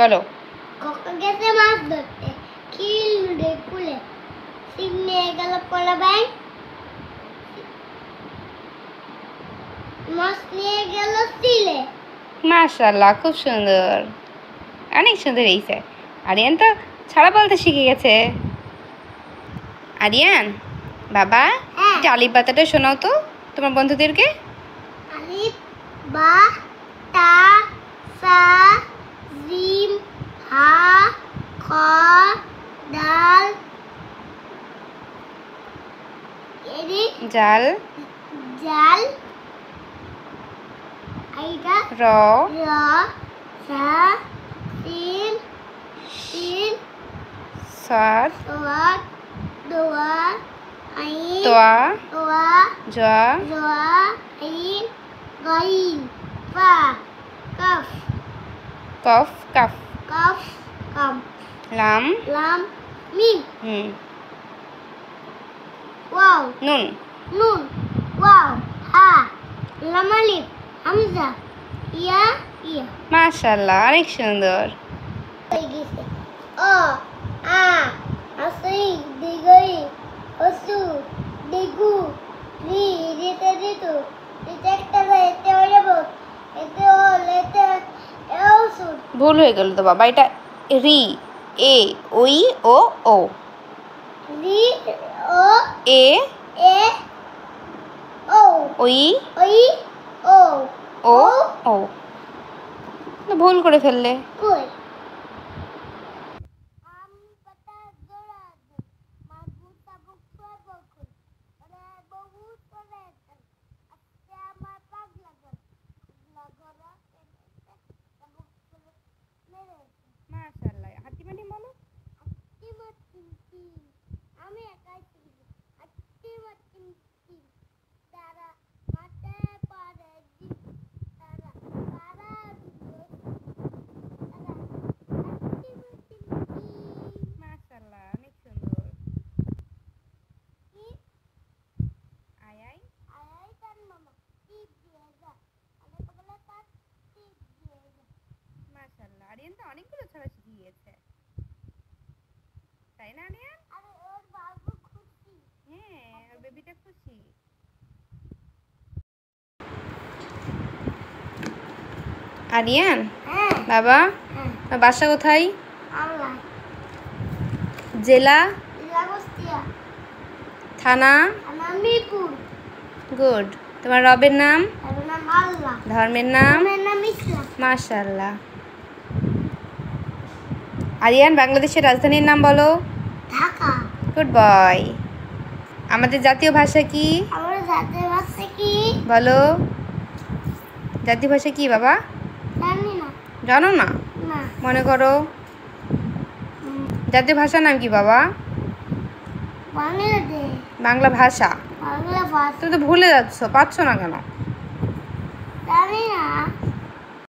বলো। খোকা গেছে মাছ ধরতে, খিল নুড়ে কুলে, সিং নিয়ে গেল কলা ব্যাং, মাছ নিয়ে গেল সিলে। মাশাআল্লাহ, খুব সুন্দর, অনেক সুন্দর হয়েছে। আরিয়ান তো ছাড়া বলতে শিখে গেছে। আরিয়ান বাবা, একটু আলিফ বাতাটা শোনাও তো তোমার বন্ধুদেরকে। আলিফ বা তা সা জিম হা খ দাল জাল জাল আইদা র র সা সিন সিন সাদ সাদ দোয়া আইন তোয়া ওয়া জা জোয়া আইন গাইন ফা কাফ কফ কাফ কাফ কাম লাম লাম মিম ওয়াও নুন নুন ওয়াও হা লাম আলিফ হামজা ইয়া ইয়া। মাশাআল্লাহ, অনেক সুন্দর। অ আ আসই দিগই অসু দিগু রি রিতে রিতু রিতে একটা এতে যাব এতে হল এতে এওসু। ভুল হয়ে গেল তো বাবা, এটা রি এ ওই ও ও। রি ও এ এ ও ওই ওই ও ও ও। ভুল করে ফেললে। কই আম পাতা জোড়া মাগুর তাবুক বকুল ওরে বহু করে আজকে আমার পাগলা ঘর তাবুক মেরে মাশাআল্লাহ, হাতিমাটি বলো। আমি একাই তারা মাঠে পারে তারা তারা মাশাআল্লাহ, অনেক সুন্দর। আয় আয় আয় তার মামা কি দিয়ে যা আমি বলে তার কি দিয়ে যা। মাশাআল্লাহ, আরিয়ান তো অনেকগুলো ছড়া শিখে গিয়েছে, তাই না আরিয়ান? আরে ওর বাবু খুশি। হ্যাঁ, ওর বেবিটা খুশি। আরিয়ান বাবা, বাসা কোথায়? আল্লাহ জেলা লাগস্তিয়া থানা মিরপুর। গুড। তোমার রবের নাম? এর নাম আল্লাহ। ধর্মের নাম? আমার নাম ইসলাম। মাশাআল্লাহ। আরিয়ান বাংলাদেশের রাজধানীর নাম বলো। ঢাকা। Good boy. আমাদের জাতীয় ভাষা কি? আমার জাতীয় ভাষা কি বলো। জাতীয় ভাষা কি বাবা? জানি না। জানো না? না। মনে করো। জাতীয় ভাষার নাম কি বাবা? বাংলাদেশ। বাংলা ভাষা। বাংলা ভাষা তুমি তো ভুলে যাচ্ছ, পাচ্ছ না কেন? জানি না।